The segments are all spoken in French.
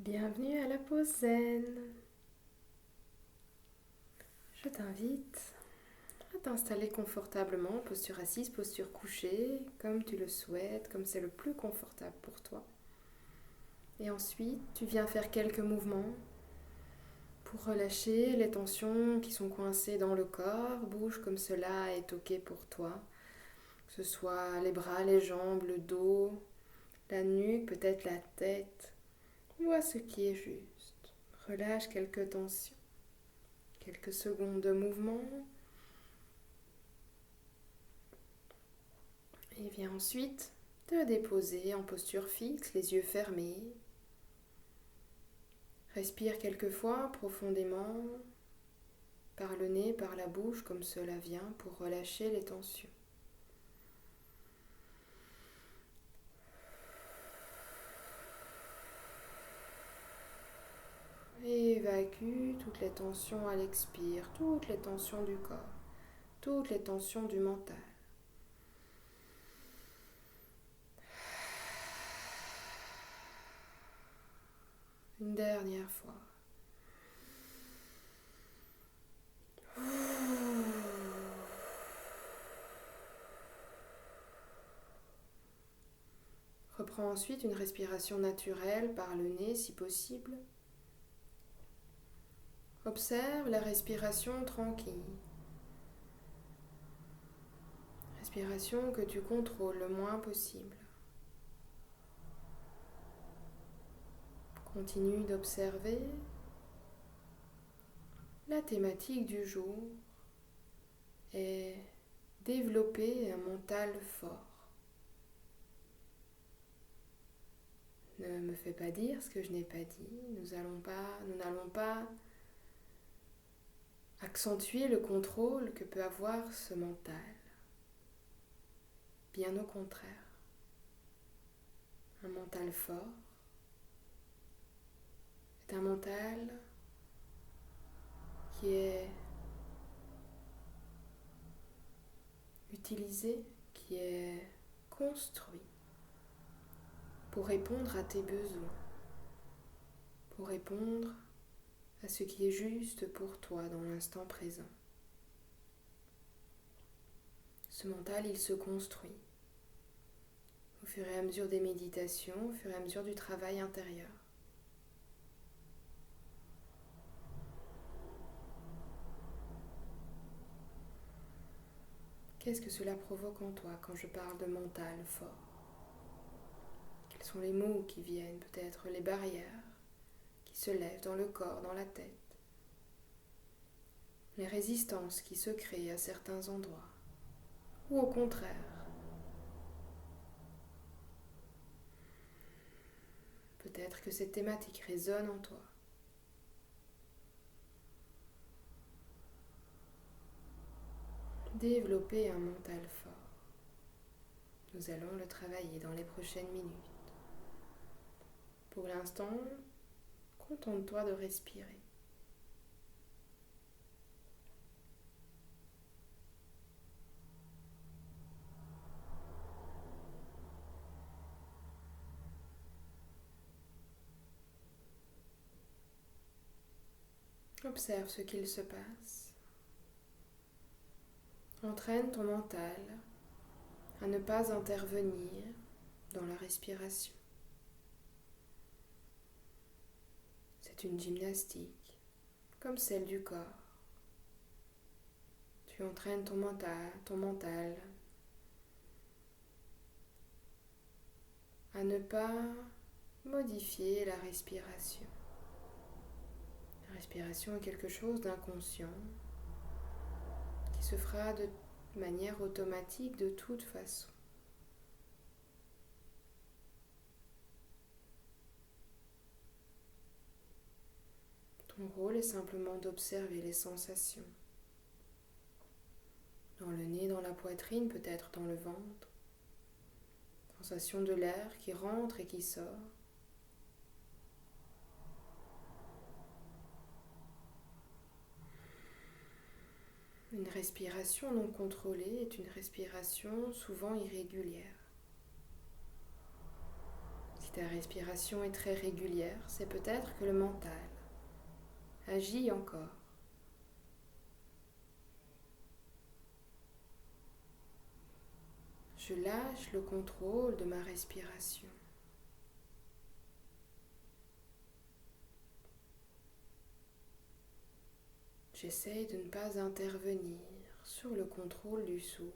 Bienvenue à la pause zen. Je t'invite à t'installer confortablement, posture assise, posture couchée, comme tu le souhaites, comme c'est le plus confortable pour toi. Et ensuite, tu viens faire quelques mouvements pour relâcher les tensions qui sont coincées dans le corps. Bouge comme cela est ok pour toi. Que ce soit les bras, les jambes, le dos, la nuque, peut-être la tête. Vois ce qui est juste. Relâche quelques tensions. Quelques secondes de mouvement. Et viens ensuite te déposer en posture fixe, les yeux fermés. Respire quelques fois profondément par le nez, par la bouche, comme cela vient, pour relâcher les tensions. Et évacue toutes les tensions à l'expire, toutes les tensions du corps, toutes les tensions du mental. Une dernière fois. Reprends ensuite une respiration naturelle par le nez si possible. Observe la respiration tranquille. Respiration que tu contrôles le moins possible. Continue d'observer. La thématique du jour est développer un mental fort. Ne me fais pas dire ce que je n'ai pas dit. Nous n'allons pas accentuer le contrôle que peut avoir ce mental. Bien au contraire. Un mental fort est un mental qui est utilisé, qui est construit pour répondre à tes besoins, pour répondre à ce qui est juste pour toi dans l'instant présent. Ce mental, il se construit au fur et à mesure des méditations, au fur et à mesure du travail intérieur. Qu'est-ce que cela provoque en toi quand je parle de mental fort? Quels sont les mots qui viennent, peut-être les barrières qui se lèvent dans le corps, dans la tête, les résistances qui se créent à certains endroits, ou au contraire, peut-être que cette thématique résonne en toi. Développer un mental fort. Nous allons le travailler dans les prochaines minutes. Pour l'instant, contente-toi de respirer. Observe ce qu'il se passe. Entraîne ton mental à ne pas intervenir dans la respiration. C'est une gymnastique, comme celle du corps. Tu entraînes ton mental à ne pas modifier la respiration. La respiration est quelque chose d'inconscient qui se fera de manière automatique de toute façon. Ton rôle est simplement d'observer les sensations. Dans le nez, dans la poitrine, peut-être dans le ventre. Sensation de l'air qui rentre et qui sort. Une respiration non contrôlée est une respiration souvent irrégulière. Si ta respiration est très régulière, c'est peut-être que le mental agit encore. Je lâche le contrôle de ma respiration. J'essaye de ne pas intervenir sur le contrôle du souffle.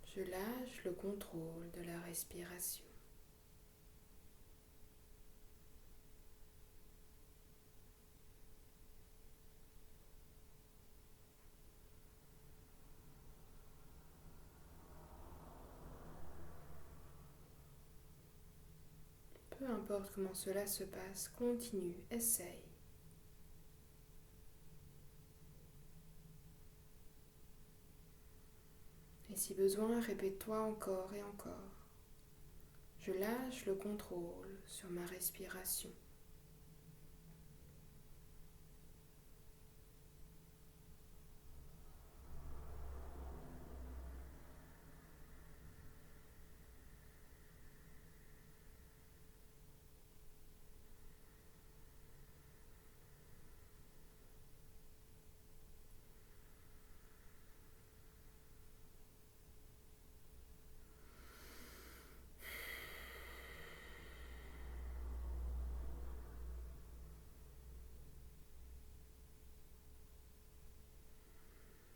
Je lâche le contrôle de la respiration. Peu importe comment cela se passe, continue, essaye. Et si besoin, répète-toi encore et encore. Je lâche le contrôle sur ma respiration.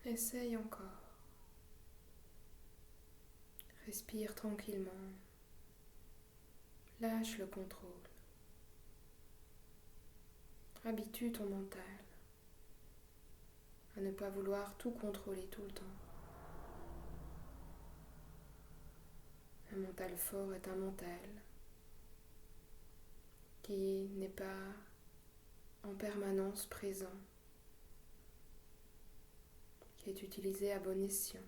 Essaye encore. Respire tranquillement. Lâche le contrôle. Habitue ton mental à ne pas vouloir tout contrôler tout le temps. Un mental fort est un mental qui n'est pas en permanence présent, qui est utilisé à bon escient.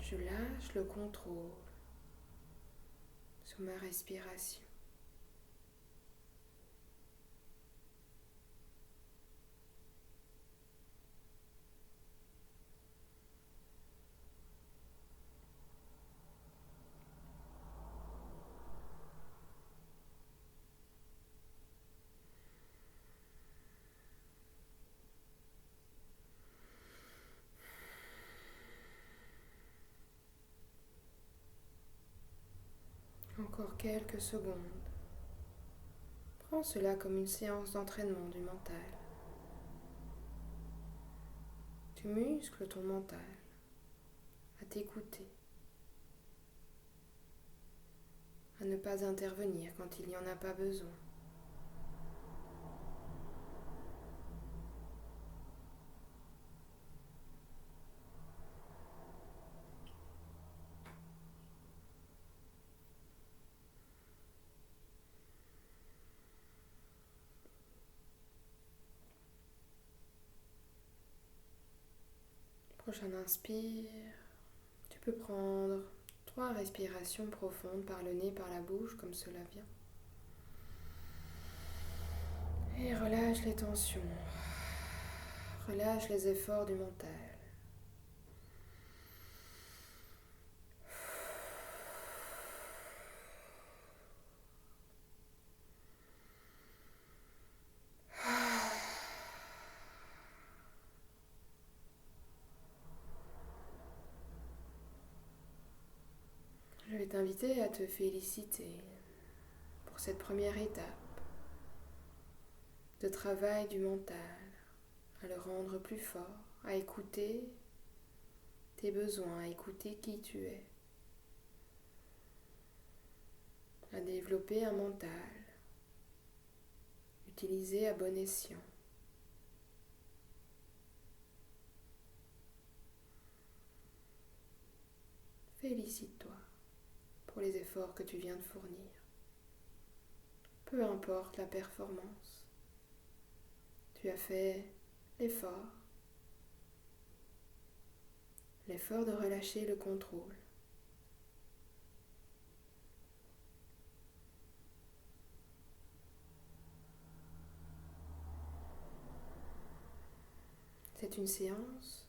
Je lâche le contrôle sur ma respiration. Encore quelques secondes. Prends cela comme une séance d'entraînement du mental. Tu muscles ton mental à t'écouter, à ne pas intervenir quand il n'y en a pas besoin. Prochain inspire, tu peux prendre 3 respirations profondes par le nez, par la bouche, comme cela vient. Et relâche les tensions, relâche les efforts du mental. Je vais t'inviter à te féliciter pour cette première étape de travail du mental, à le rendre plus fort, à écouter tes besoins, à écouter qui tu es, à développer un mental utilisé à bon escient. Félicite-toi pour les efforts que tu viens de fournir. Peu importe la performance, tu as fait l'effort de relâcher le contrôle. C'est une séance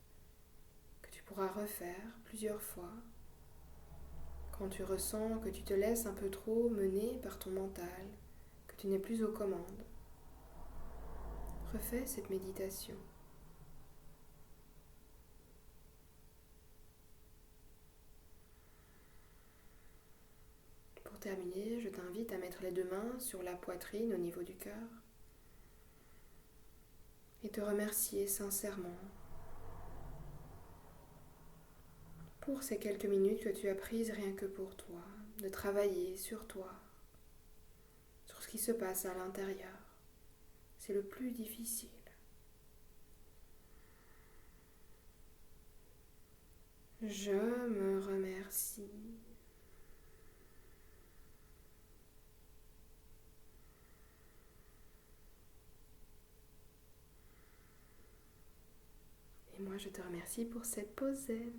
que tu pourras refaire plusieurs fois quand tu ressens que tu te laisses un peu trop mener par ton mental, que tu n'es plus aux commandes. Refais cette méditation. Pour terminer, je t'invite à mettre les deux mains sur la poitrine au niveau du cœur et te remercier sincèrement pour ces quelques minutes que tu as prises rien que pour toi, de travailler sur toi, sur ce qui se passe à l'intérieur. C'est le plus difficile. Je me remercie. Et moi, je te remercie pour cette pause zen.